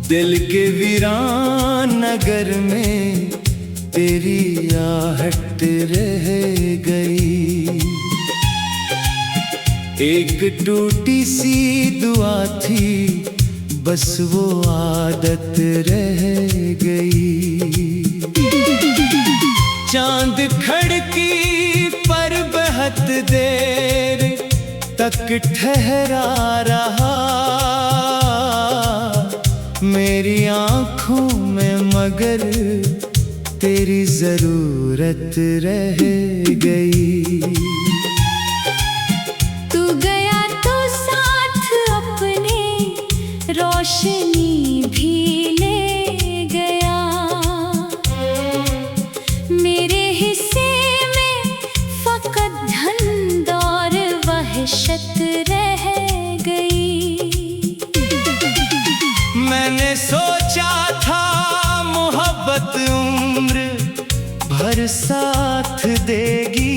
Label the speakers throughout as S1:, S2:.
S1: दिल के वीरान नगर में तेरी आहट रह गई। एक टूटी सी दुआ थी, बस वो आदत रह गई। चांद खड़की पर बहुत देर तक ठहरा रहा, मेरी आँखों में मगर तेरी जरूरत रह गई।
S2: तू गया तो साथ अपने रोशनी भी ले गया। मेरे हिस्से में फकत धन और वहशत रह गई।
S1: मैंने सोचा था मोहब्बत उम्र भर साथ देगी,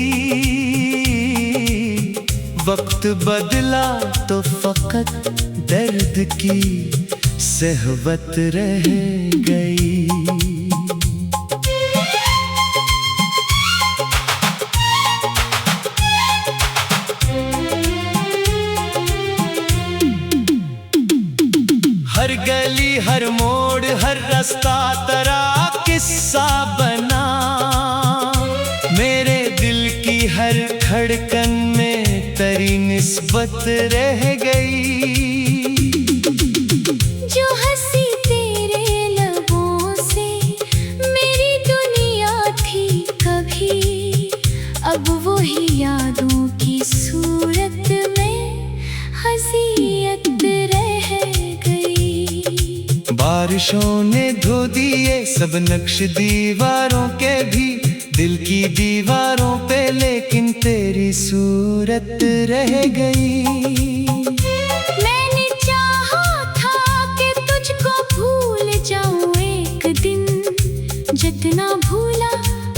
S1: वक्त बदला तो फकत दर्द की सहवत रह गई। हर गली हर मोड़ हर रास्ता तेरा किस्सा बना, मेरे दिल की हर धड़कन में तेरी निस्बत रह गई।
S2: जो हंसी तेरे लबों से मेरी दुनिया थी कभी, अब वही यादों की सूरत में हसीयत रह गई।
S1: बारिशों ने धो दिए सब नक्श दीवारों के भी, दिल की दीवारों पे लेकिन तेरी सूरत रह गई।
S2: मैंने चाहा था कि तुझको भूल जाऊं एक दिन, जितना भूला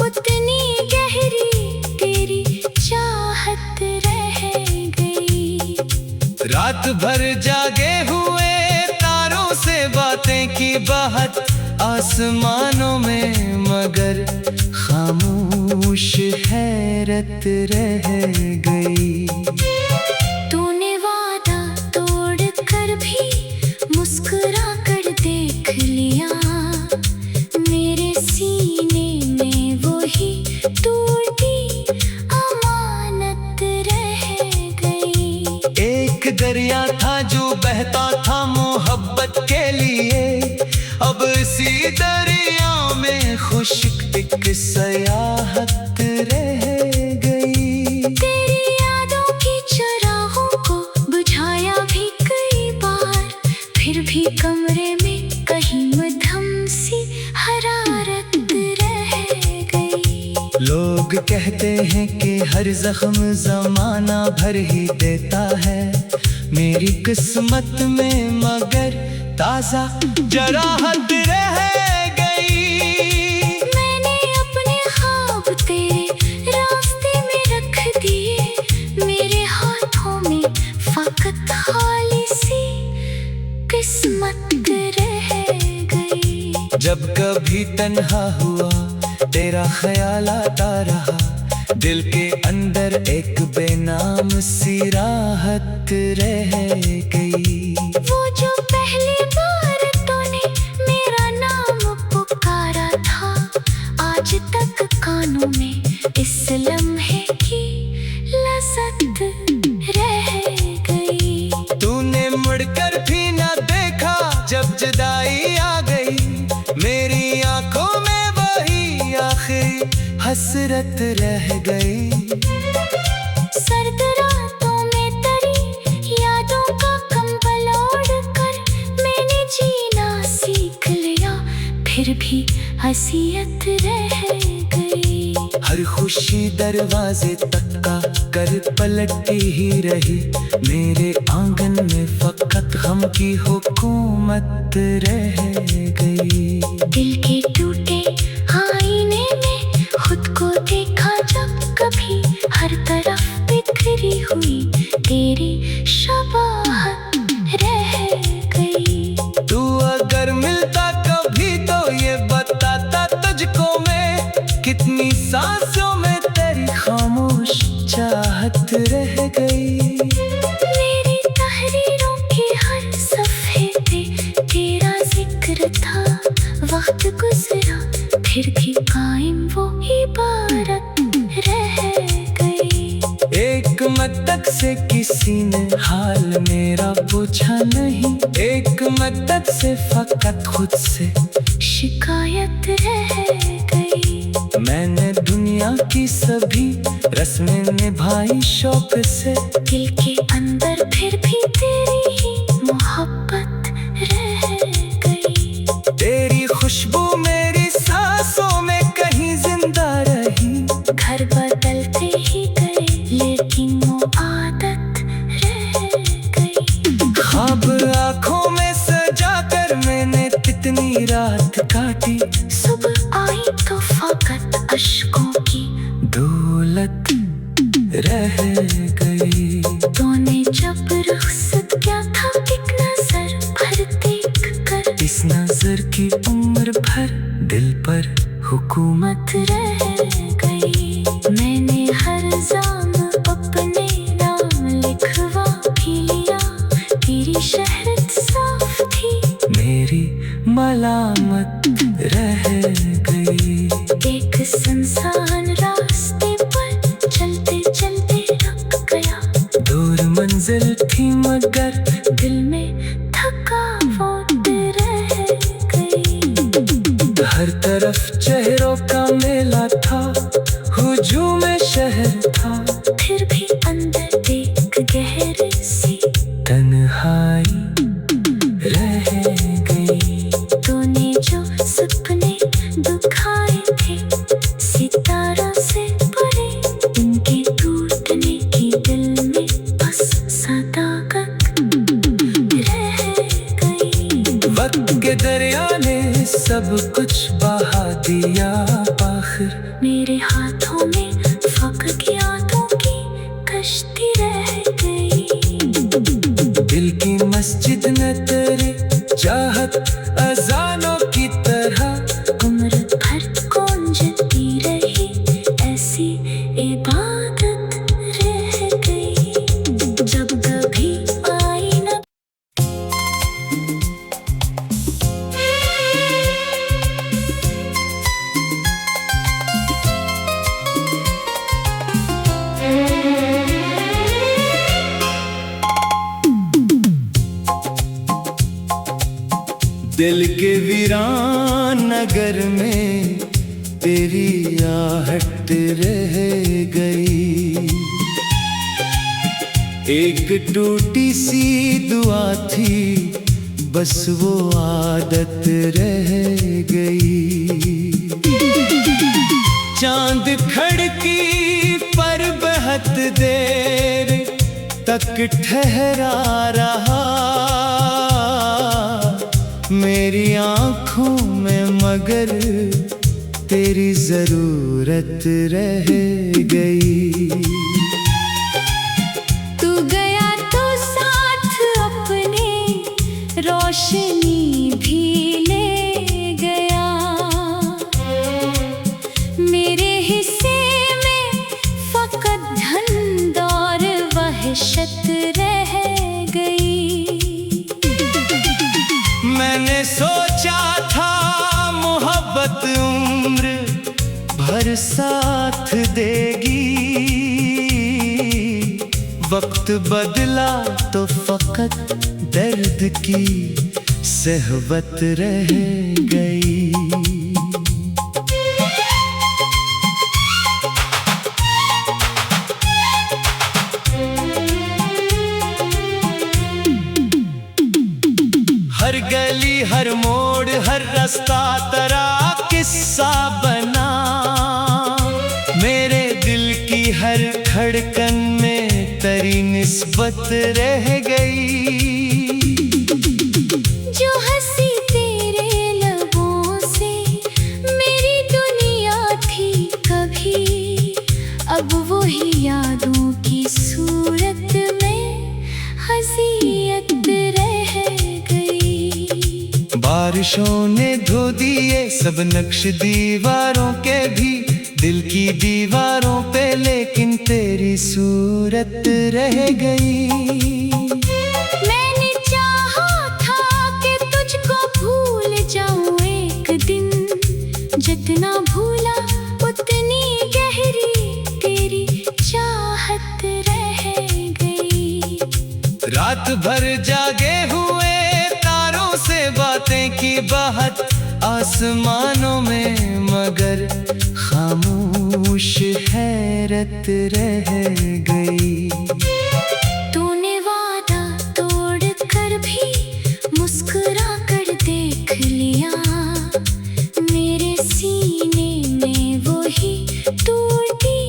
S2: उतनी गहरी तेरी चाहत रह गई।
S1: रात भर जागे हुए तारों से बातें की बात आसमानों में, मगर खामोश हैरत रह गई।
S2: तूने वादा तोड़ कर भी मुस्कुरा कर देख लिया, मेरे सीने में वही टूटी अमानत रह गई।
S1: एक दरिया था जो बहता था मोहब्बत के लिए, अब इसी दरिया में खुश्क एक सयाहत रह गई।
S2: तेरी यादों की चराहों को बुझाया भी कई बार, फिर भी कमरे में कहीं मध्यम सी हरारत रह गई।
S1: लोग कहते हैं कि हर जख्म जमाना भर ही देता है, मेरी किस्मत में मगर ताजा जराहत रह गई।
S2: मैंने अपने ख्वाब तेरे रास्ते में रख दिए, मेरे हाथों में फकत खाली सी किस्मत रह गई।
S1: जब कभी तन्हा हुआ तेरा ख्याल आता रहा, दिल के अंदर एक बेनाम सी राहत रह गई।
S2: वो जो पहली बार तूने मेरा नाम पुकारा था, आज तक कानों में इस लम्हे की लज़्ज़त रह गई।
S1: तूने मुड़कर भी ना देखा जब जुदाई आ गई, मेरी आंखों में वही आखिरी हसरत रह गई।
S2: सर्द रातों में तेरी यादों का कंबल ओढ़कर मैंने जीना सीख लिया, फिर भी हसीयत रह गई।
S1: हर खुशी दरवाजे तक का कर पलटती ही रही, मेरे आंगन में फकत गम की हुकूमत मलामत रह गई।
S2: दिल के टूटे आईने में खुद को देखा जब कभी, हर तरफ बिखरी हुई तेरी शबाहत रह गई।
S1: तू अगर मिलता कभी तो ये बताता तुझको मैं, कितनी सांसों में तेरी खामोश चाहत रह गई।
S2: मेरी तहरीरों के हर सफ़े पे तेरा जिक्र था, वक्त गुजरा फिर भी कायम वो इबारत रह गई।
S1: एक मद्दत से किसी ने हाल मेरा पूछा नहीं, एक मद्दत से फकत खुद से
S2: शिकायत रह गई।
S1: मैंने दुनिया की सभी रस्में निभाई शौक से,
S2: दिल के अंदर फिर भी तेरी ही मोहब्बत रह गई।
S1: तेरी खुशबू मेरी सांसों में कहीं जिंदा रही।
S2: घर बदलते ही गए लेकिन वो आदत रह गई।
S1: ख्वाब आँखों में सजा कर मैंने कितनी रात काटी,
S2: सुबह आई तो फकत अश्कों की
S1: दौलत रह गई।
S2: तूने जब रुखसत किया था एक नजर भर देख कर,
S1: इस नजर की उम्र भर दिल पर हुकूमत
S2: रह गई। मैंने हर जाम अपने नाम लिखवा भी लिया, तेरी शहरत साफ थी
S1: मेरी मलामत रह गई।
S2: एक सुनसान रास्ते पर चलते चलते रुक गया,
S1: दूर मंजिल थी मगर
S2: दिल में थकावट रह गई।
S1: हर तरफ चेहरों का मेला था, हुजूम शहर था,
S2: फिर भी अंदर एक गहरी सी
S1: तन्हाई रह गई।
S2: तूने जो सपने दुखाए थे सितारों से बड़े, उनके टूटने की दिल में बस सदाकत रह गई।
S1: वक्त के दरिया ने सब कुछ बहा दिया आखिर,
S2: मेरे हाथों में फक की यादों की कश्ती रह गई।
S1: दिल की मस्जिद न तेरी चाहत अजानों की तरह
S2: उम्र भर गूंजती रही, ऐसी इबादत रह गई। जब कभी आई न
S1: दिल के वीरान नगर में तेरी आहट रह गई। एक टूटी सी दुआ थी बस वो आदत रह गई। चांद खड़की पर बहुत देर तक ठहरा रहा, मेरी आँखों में मगर तेरी जरूरत रह गई।
S2: तू गया तो साथ अपने रोशनी भी ले गया, मेरे हिस्से में फकत धन और वहशत रह गई।
S1: मैंने सोचा था मोहब्बत उम्र भर साथ देगी, वक्त बदला तो फकत दर्द की सहवत रह गई। हर गली हर मोड़ हर रास्ता तेरा किस्सा बना, मेरे दिल की हर धड़कन में तेरी निस्बत रह गई।
S2: जो
S1: बारिशों ने धो दिए सब नक्श दीवारों के भी, दिल की दीवारों पे लेकिन तेरी सूरत रह गई।
S2: मैंने चाहा था कि तुझको भूल जाऊं एक दिन, जितना भूला उतनी गहरी तेरी चाहत रह गई।
S1: रात भर जागे हुए तारों से बातें की बात आसमानों में, मगर खामोश हैरत रह गई।
S2: तूने वादा तोड़ कर भी मुस्कुरा कर देख लिया, मेरे सीने में वही टूटी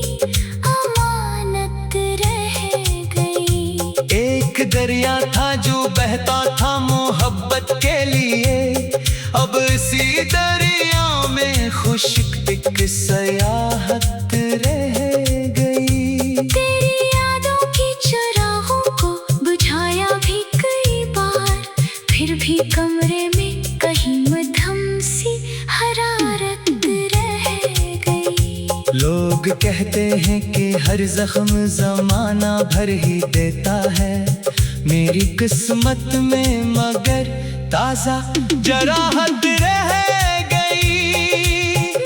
S2: अमानत रह गई।
S1: एक दरिया था जो बहता था मोहब्बत के लिए, अब इसी दरिया में खुश्क एक सयाहत रह गई।
S2: तेरी यादों की चराहों को बुझाया भी कई बार, फिर भी कमरे में कहीं मध्यम सी हरारत रह गई।
S1: लोग कहते हैं कि हर जख्म जमाना भर ही देता है, मेरी किस्मत में मगर ताजा जराहत रह गई।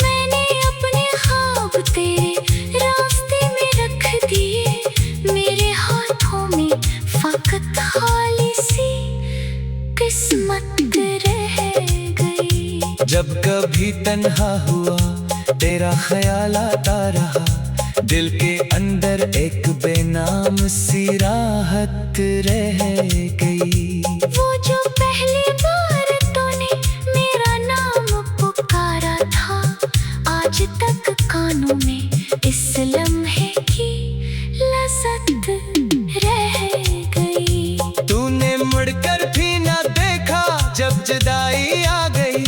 S2: मैंने अपने ख्वाब तेरे रास्ते में रख दिए, मेरे हाथों में फकत खाली सी किस्मत रह गई।
S1: जब कभी तन्हा हुआ तेरा ख्याल आता रहा, दिल के अंदर एक बेनाम सी राहत रह गई।
S2: वो जो पहली बार तूने मेरा नाम पुकारा था, आज तक कानों में इस लम्हे की लज़्ज़त रह गई।
S1: तूने मुड़कर भी ना देखा जब जुदाई आ गई,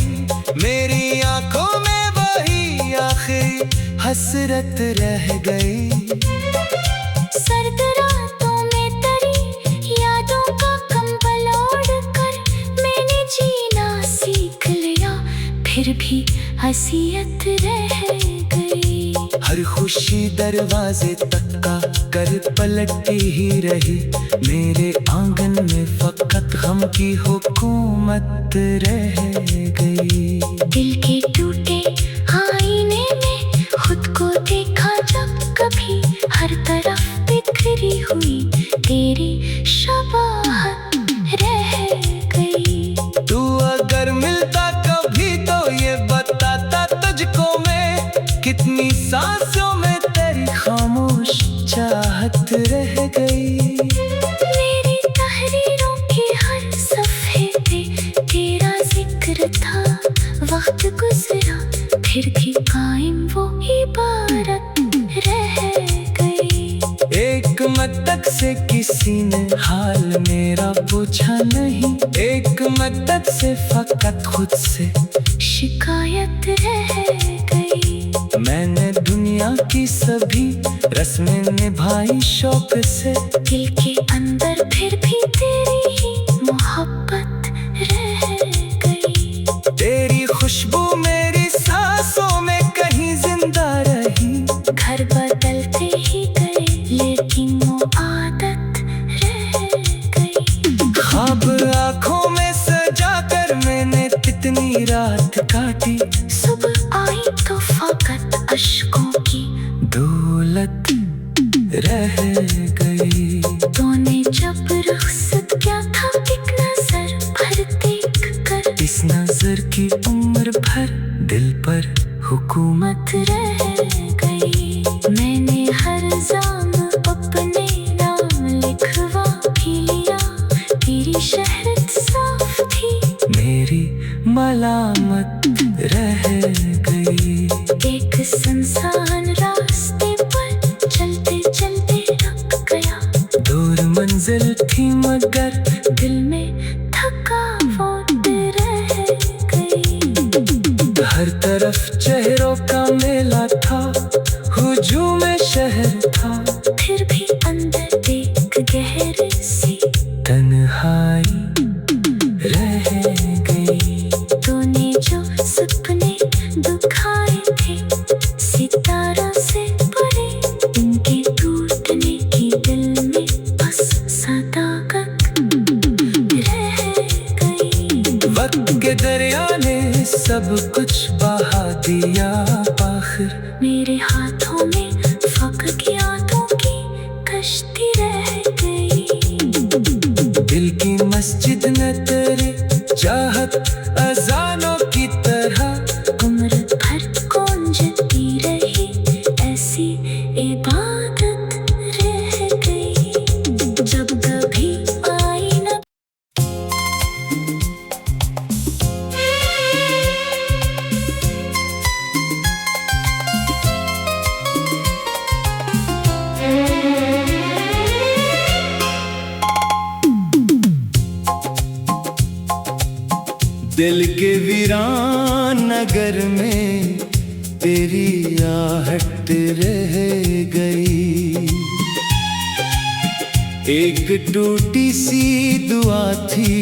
S1: मेरी आंखों में वही आखिरी हसरत रह गई।
S2: सर्द रातों में तेरी यादों का कंबल ओढ़कर मैंने जीना सीख लिया, फिर भी हसीयत रह गई।
S1: हर खुशी दरवाजे तक का कर पलटती ही रही, मेरे आंगन में फकत गम की हुकूमत रह गई।
S2: दिल के टूटे आईने में खुद को देखा जब कभी, हर तरफ बिखरी हुई तेरी शबाहत रह गई।
S1: तू अगर मिलता कभी तो ये बताता तुझको मैं, कितनी सांसों में तेरी खामोश चाहत रह गई।
S2: मेरी तहरीरों के हर सफ़े पे तेरा जिक्र था, वक्त गुजरा फिर भी कायम वो इबारत रह गई।
S1: एक मद्दत से किसी ने हाल मेरा पूछा नहीं, एक मद्दत से फकत खुद से
S2: शिकायत रह गई।
S1: मैंने दुनिया की सभी रस्में निभाई शौक से,
S2: दिल के अंदर फिर भी तेरी ही मोहब्बत रह गई।
S1: तेरी खुशबू मेरी सांसों में कहीं जिंदा रही,
S2: घर बदलते ही गए लेकिन वो आदत रह गई।
S1: ख्वाब आँखों में सजा कर मैंने कितनी रात काटी,
S2: सुबह आई तो फकत अश्कों की
S1: दौलत रह गई।
S2: तूने जब रुखसत किया था एक नजर भर देख कर,
S1: इस नजर की उम्र भर दिल पर हुकूमत
S2: रह गई। मैंने हर जाम अपने नाम लिखवा भी लिया, तेरी शहरत साफ थी
S1: मेरी मलामत रह गई।
S2: एक सुनसान रास्ते पर चलते चलते रुक गया,
S1: दूर मंजिल थी मगर
S2: दिल में थकावट रह गई।
S1: हर तरफ चेहरों का मेला था, हुजूम शहर था,
S2: फिर भी अंदर एक गहरी सी
S1: तन्हाई रह गई। के दरिया ने सब कुछ बहा दिया आखिर।
S2: मेरे हाथों में फक्र की यादों की कश्ती रह गई।
S1: दिल की मस्जिद न तेरी चाहत अजानों की तरह
S2: उम्र भर गूंजती रही, ऐसी इबादत रह गई। जब कभी आई न
S1: दिल के वीरान नगर में तेरी आहट रह गई। एक टूटी सी दुआ थी,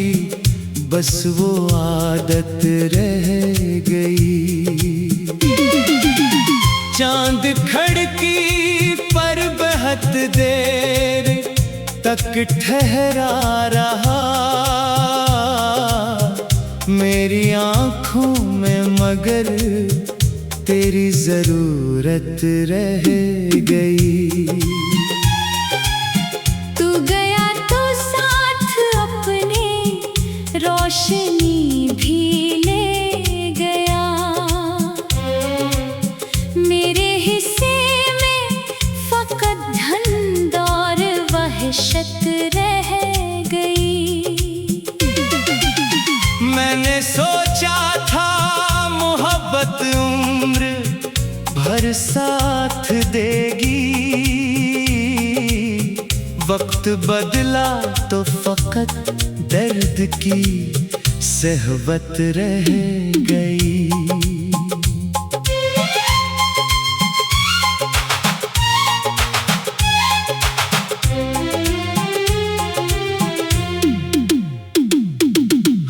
S1: बस वो आदत रह गई। चांद खड़की पर बहुत देर तक ठहरा रहा, मेरी आँखों में मगर तेरी जरूरत रह गई।
S2: तू गया तो साथ अपने रोशनी भी ले गया। मेरे हिस्से में फकत धन और वहशत रह गई।
S1: मैंने सोचा था मोहब्बत उम्र भर साथ देगी, वक्त बदला तो फकत दर्द की सहबत रह गई।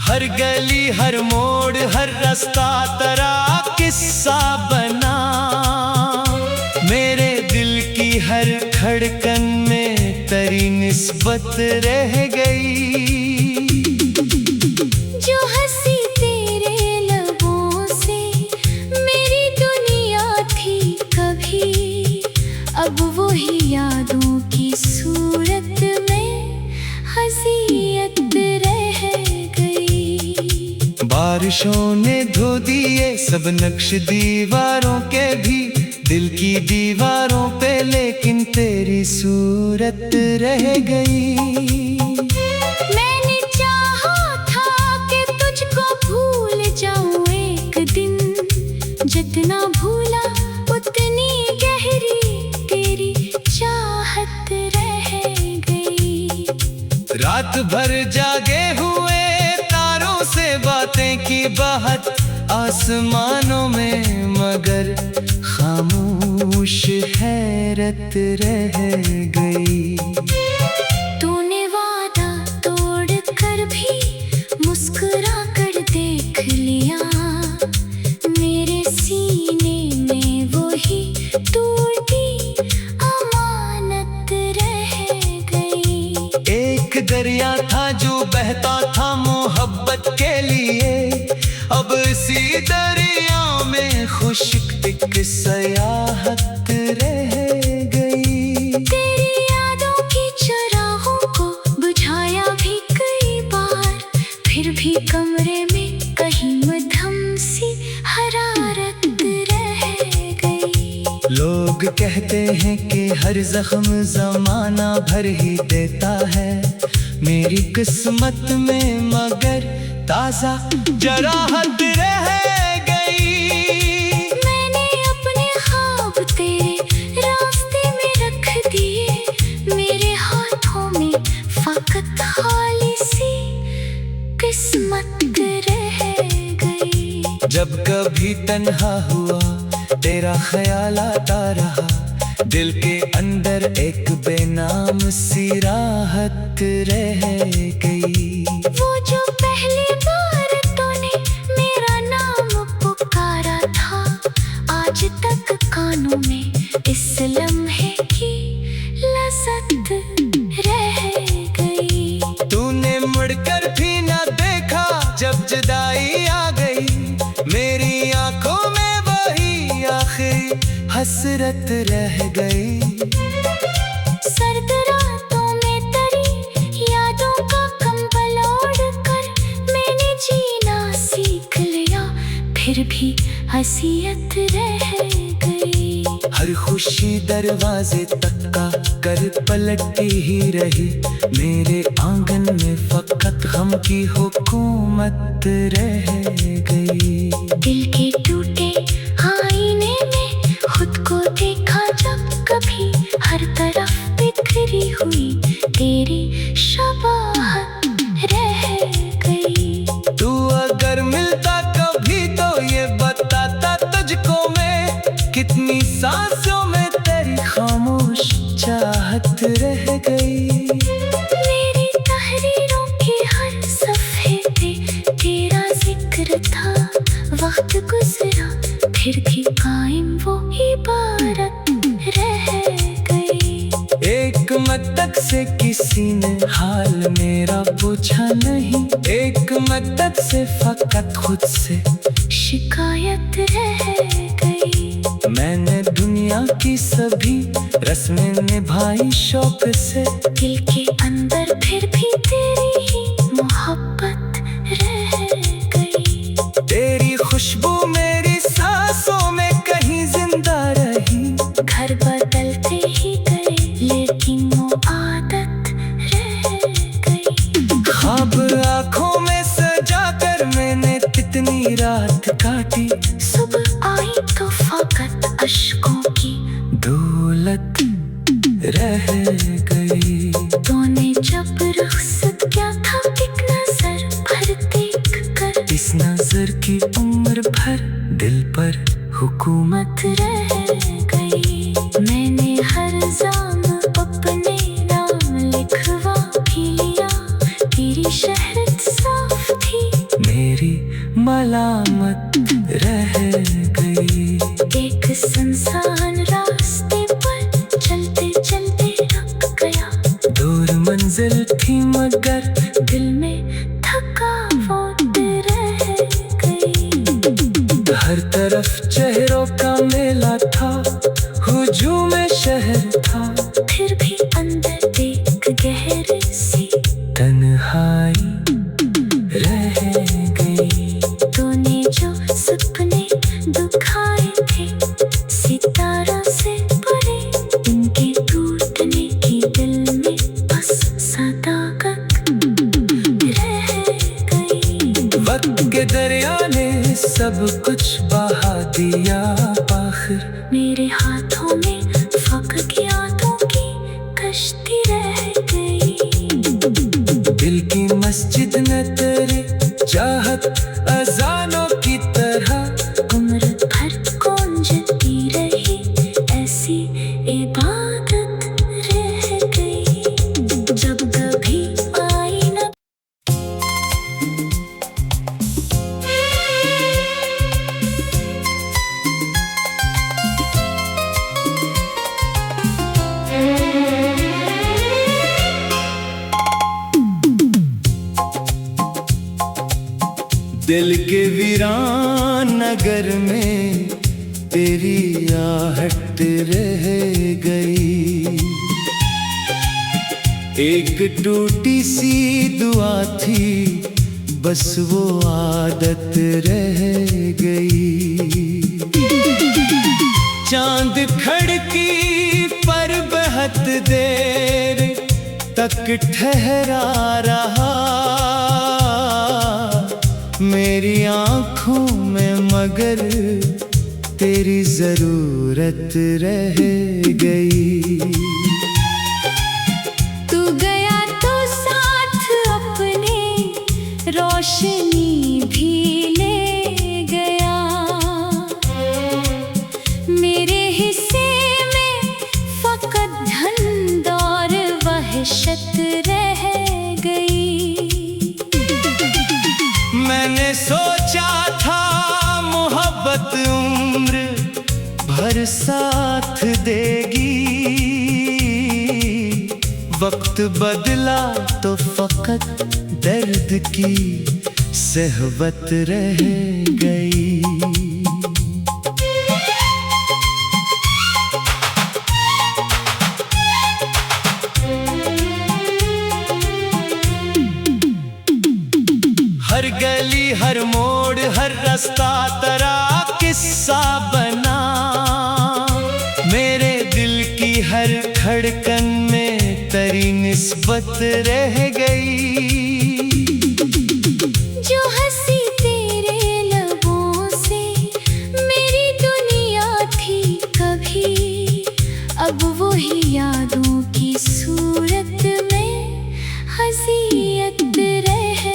S1: हर गली हर मोड़ हर रास्ता तेरा किस्सा बना। मेरे दिल की हर धड़कन में तेरी निस्बत रह गई।
S2: जो हंसी तेरे लबों से मेरी दुनिया थी कभी, अब वही यादों की सूरत में हसीयत रह गई।
S1: बारिशों ने धो दिए सब नक्श दीवारों के भी, दिल की दीवारों पे लेकिन तेरी सूरत रह गई।
S2: मैंने चाहा था कि तुझको भूल जाऊं एक दिन, जितना भूला उतनी गहरी तेरी चाहत रह गई।
S1: रात भर जागे हुए तारों से बातें की बहुत आसमानों में, मगर खामोश हैरत रह गई।
S2: तूने वादा तोड़ कर भी मुस्कुरा कर देख लिया, मेरे सीने में वही टूटी अमानत रह गई।
S1: एक दरिया था जो बहता था मोहब्बत के लिए, अब इसी दरिया में खुश्क एक सयाहत रह गई।
S2: तेरी यादों की चराहों को बुझाया भी कई बार, फिर भी कमरे में कहीं मध्यम सी हरारत रह गई।
S1: लोग कहते हैं कि हर जख्म जमाना भर ही देता है, मेरी किस्मत में मगर ताजा जराहत रह गई।
S2: मैंने अपने ख्वाब तेरे रास्ते में रख दिए, मेरे हाथों में फकत खाली सी किस्मत रह गई।
S1: जब कभी तन्हा हुआ तेरा ख्याल आता रहा, दिल के अंदर एक बेनाम सी राहत रह गई।
S2: वो जो पहली बार तूने मेरा नाम पुकारा था, आज तक कानों में इस लम्हे की लज़्ज़त रह गई।
S1: तूने मुड़कर भी ना देखा जब जुदाई हसरत रह गई।
S2: सर्द रातों में तरी यादों का कंबल ओढ़कर मैंने जीना सीख लिया, फिर भी हसीयत रह गई।
S1: हर खुशी दरवाजे तक का कर पलटती ही रही, मेरे आंगन में फकत गम की हुकूमत रह गई।
S2: दिल के टूटे आईने में खुद को देखा जब कभी, हर तरफ बिखरी हुई तेरी शबाहत रह गई।
S1: तू अगर मिलता कभी तो ये बताता तुझको मैं, कितनी सांसों में तेरी खामोश चाहत रह गई।
S2: मेरी तहरीरों के हर सफ़े पे तेरा जिक्र था, वक्त गुजरा फिर भी कायम वो इबारत रह गई।
S1: एक मद्दत से किसी ने हाल मेरा पूछा नहीं, एक मद्दत से फकत खुद से
S2: शिकायत रह गई।
S1: मैंने दुनिया की सभी रस्में निभाई शौक से,
S2: दिल के अंदर फिर भी तेरी ही मोहब्बत रह गई।
S1: तेरी खुशबू मेरी सांसों में कहीं जिंदा रही।
S2: घर बदलते ही गए लेकिन वो आदत रह गई।
S1: ख्वाब आँखों में सजा कर मैंने कितनी रात काटी,
S2: सुबह आई तो फकत अश्कों की
S1: दौलत रह गई।
S2: तूने जब रुखसत किया था एक नजर भर देख कर,
S1: इस नजर की उम्र भर दिल पर हुकूमत
S2: रह गई। मैंने हर जाम अपने नाम लिखवा भी लिया, तेरी शहरत साफ थी
S1: मेरी मलामत रह गई।
S2: एक सुनसान रास्ते पर चलते चलते रुक गया,
S1: दूर मंजिल थी मगर
S2: दिल में थकावट रह गई।
S1: हर तरफ चेहरों का मेला था, हुजूम शहर था,
S2: फिर भी अंदर एक गहरी सी
S1: तन्हाई रह गई।
S2: तूने जो सपने दुखाए थे सितारों से परे, उनके टूटने की दिल में बस सदाकत रह गई।
S1: वक्त के दरिया ने सब कुछ बहा दिया आखिर,
S2: मेरे हाथों में फक की यादों की कश्ती रह गई।
S1: दिल की मस्जिद न तेरी चाहत अजानों की तरह
S2: उम्र भर गूंजती रही, ऐसी इबादत रह गई। जब कभी आई न
S1: दिल के वीरान नगर में तेरी आहट रह गई। एक टूटी सी दुआ थी बस वो आदत रह गई। चांद खड़की पर बहुत देर तक ठहरा रहा, मेरी आँखों में मगर तेरी जरूरत रह गई।
S2: तू गया तो साथ अपने रोशनी भी ले गया, मेरे हिस्से में फकत धन और वहशत रह गई।
S1: मैंने सोचा था मोहब्बत उम्र भर साथ देगी, वक्त बदला तो फकत दर्द की सहबत रह गई। हर गली हर मोड़ हर रास्ता तेरा किस्सा बना। मेरे दिल की हर धड़कन में तेरी निस्बत रह गई।
S2: जो हंसी तेरे लबों से मेरी दुनिया थी कभी, अब वही यादों की सूरत में हसीयत रह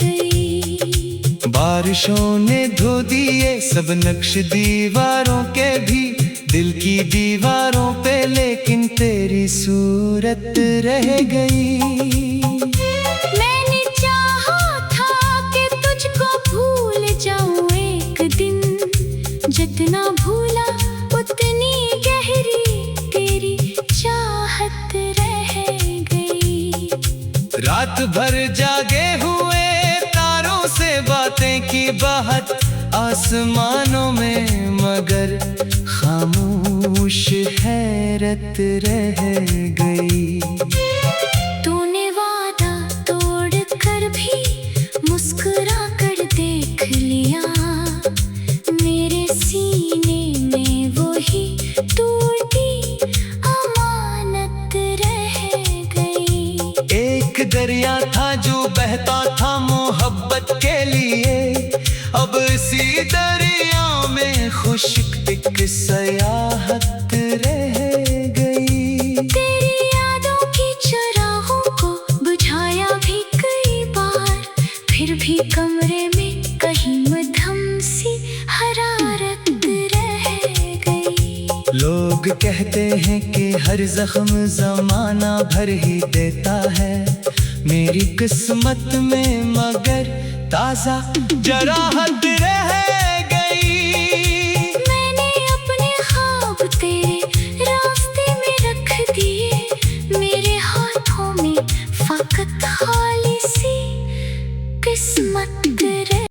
S2: गई।
S1: बारिशों ने धो दिए सब नक्श दीवारों के भी, दिल की दीवारों पे लेकिन तेरी सूरत रह गई।
S2: मैंने चाहा था कि तुझको भूल जाऊं एक दिन, जितना भूला उतनी गहरी तेरी चाहत रह गई।
S1: रात भर जागे हुए तारों से बातें की बात आसमानों में, मगर खामोश हैरत रह गई।
S2: तूने वादा तोड़ कर भी मुस्कुरा कर देख लिया, मेरे सीने में वही टूटी अमानत रह गई।
S1: एक दरिया था जो बहता था मोहब्बत के लिए, अब इसी दरिया में खुश्क एक सयाहत रह गई।
S2: तेरी यादों की चराहों को बुझाया भी कई बार, फिर भी कमरे में कहीं मध्यम सी हरारत रह गई।
S1: लोग कहते हैं कि हर जख्म जमाना भर ही देता है, मेरी किस्मत में मगर ताजा जराहत रह गई।
S2: मैंने अपने ख्वाब तेरे रास्ते में रख दिए, मेरे हाथों में फकत खाली सी किस्मत